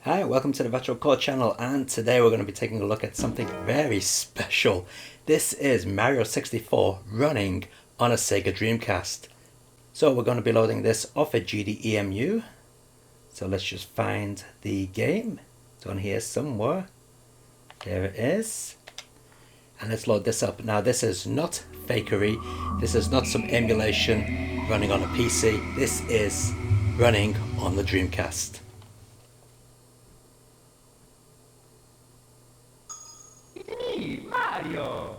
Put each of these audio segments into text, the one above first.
Hi, welcome to the Virtual Core channel, and today we're going to be taking a look at something very special. This is Mario 64 running on a Sega Dreamcast. So we're going to be loading this off a GDEMU. So let's just find the game. It's on here somewhere. There it is. And let's load this up. Now this is not fakery. This is not some emulation running on a PC. This is running on the Dreamcast. Mario!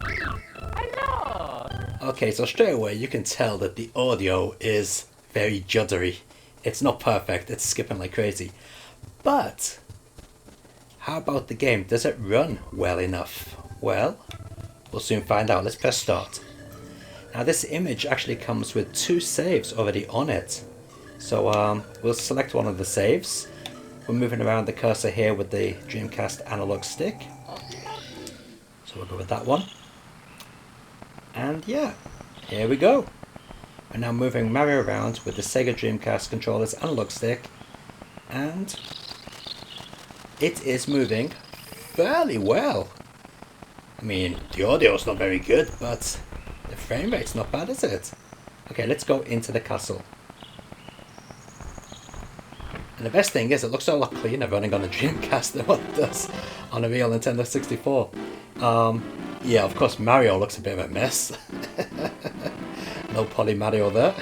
Hello! Okay, so straight away you can tell that the audio is very juddery. It's not perfect, it's skipping like crazy. But how about the game? Does it run well enough? Well, we'll soon find out. Let's press start. Now this image actually comes with 2 saves already on it. So we'll select one of the saves. We're moving around the cursor here with the Dreamcast analog stick. So we'll go with that one. And yeah, here we go. We're now moving Mario around with the Sega Dreamcast controller's analog stick. And it is moving fairly well. I mean, the audio's not very good, but the frame rate's not bad, is it? Okay, let's go into the castle. And the best thing is, it looks a lot cleaner running on a Dreamcast than what it does on a real Nintendo 64. Yeah, of course Mario looks a bit of a mess. No poly Mario there.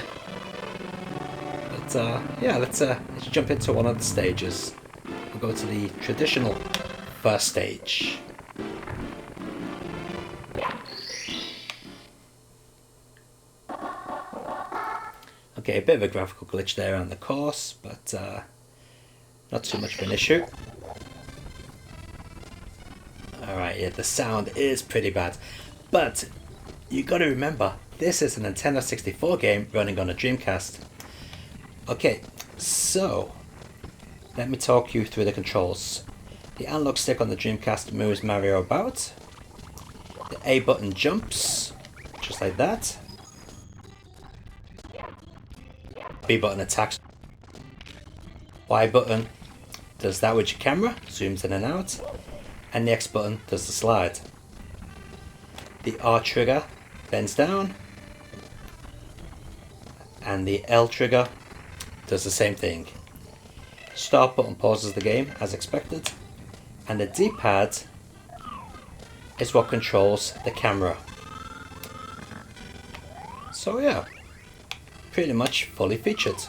But yeah, let's jump into one of the stages. We'll go to the traditional first stage. Okay, a bit of a graphical glitch there on the course, but not too much of an issue. Alright, yeah, the sound is pretty bad. But you got to remember, this is a Nintendo 64 game running on a Dreamcast. Okay, so let me talk you through the controls. The analog stick on the Dreamcast moves Mario about. The A button jumps, just like that. B button attacks. Y button does that with your camera, zooms in and out. And the X button does the slide. The R trigger bends down. And the L trigger does the same thing. Start button pauses the game as expected. And the D-pad is what controls the camera. So yeah, pretty much fully featured.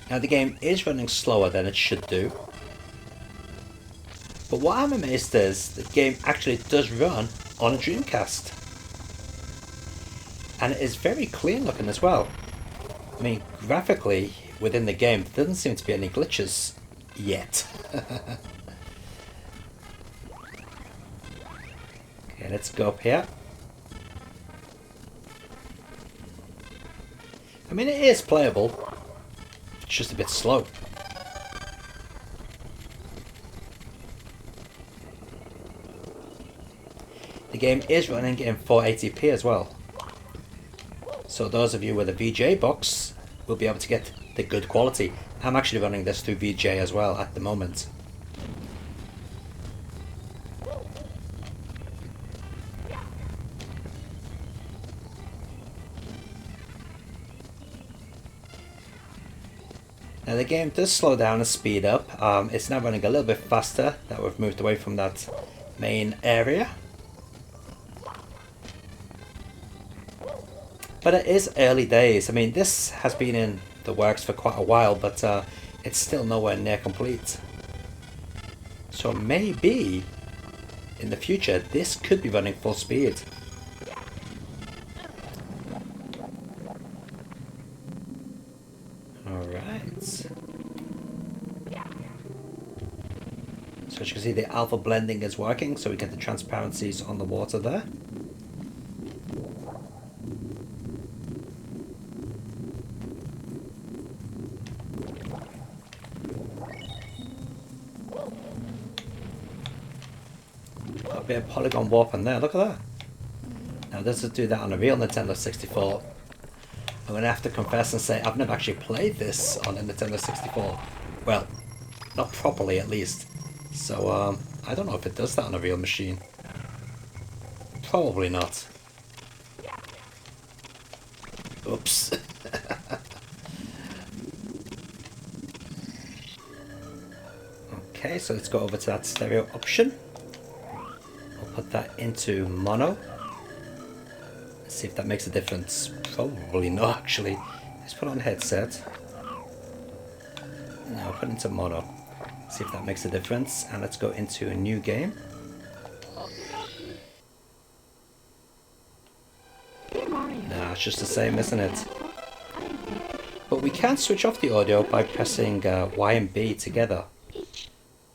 Now the game is running slower than it should do. But what I'm amazed is the game actually does run on a Dreamcast. And it is very clean looking as well. I mean, graphically within the game there doesn't seem to be any glitches yet. Okay, let's go up here. I mean, it is playable. It's just a bit slow. The game is running in 480p as well. So those of you with a VGA box will be able to get the good quality. I'm actually running this through VGA as well at the moment. Now the game does slow down and speed up. It's now running a little bit faster that we've moved away from that main area. But it is early days. I mean, this has been in the works for quite a while, but it's still nowhere near complete. So maybe in the future this could be running full speed. Alright. So as you can see, the alpha blending is working, so we get the transparencies on the water there. Got a bit of polygon warp in there, look at that. Now this is do that on a real Nintendo 64. I'm gonna have to confess and say I've never actually played this on a Nintendo 64. Well, not properly at least. So I don't know if it does that on a real machine. Probably not. Oops. Okay, so let's go over to that stereo option. I'll put that into mono. Let's see if that makes a difference. Probably not, actually. Let's put on headset. Now put it into mono. See if that makes a difference. And let's go into a new game. Nah, it's just the same, isn't it? But we can switch off the audio by pressing Y and B together.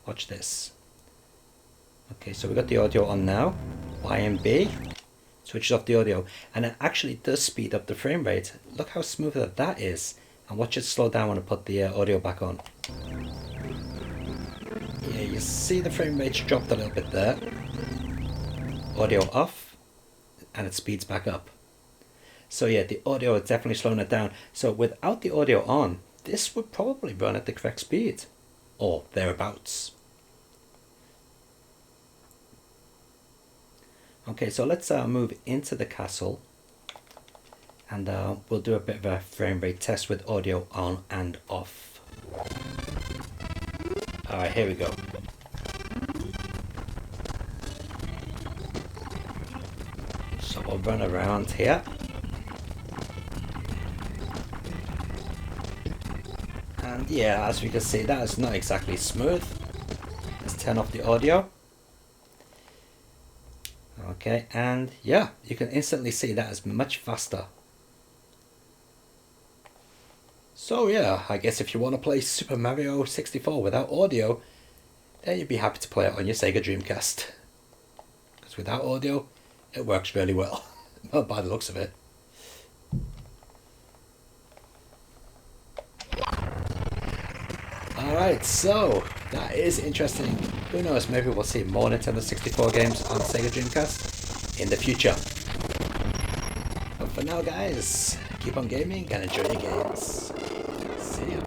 Watch this. Okay, so we got the audio on now. Y and B. Switches off the audio. And it actually does speed up the frame rate. Look how smooth that is. And watch it slow down when I put the audio back on. Yeah, you see the frame rate dropped a little bit there. Audio off. And it speeds back up. So yeah, the audio is definitely slowing it down. So without the audio on, this would probably run at the correct speed. Or thereabouts. Okay, so let's move into the castle. And we'll do a bit of a frame rate test with audio on and off. Alright, here we go. So we'll run around here. And yeah, as we can see, that is not exactly smooth. Let's turn off the audio. Okay, and yeah, you can instantly see that is much faster. So yeah, I guess if you want to play Super Mario 64 without audio, then you'd be happy to play it on your Sega Dreamcast. Because without audio, it works really well, by the looks of it. Alright, so that is interesting. Who knows, maybe we'll see more Nintendo 64 games on Sega Dreamcast in the future. But for now guys, keep on gaming and enjoy your games. See ya.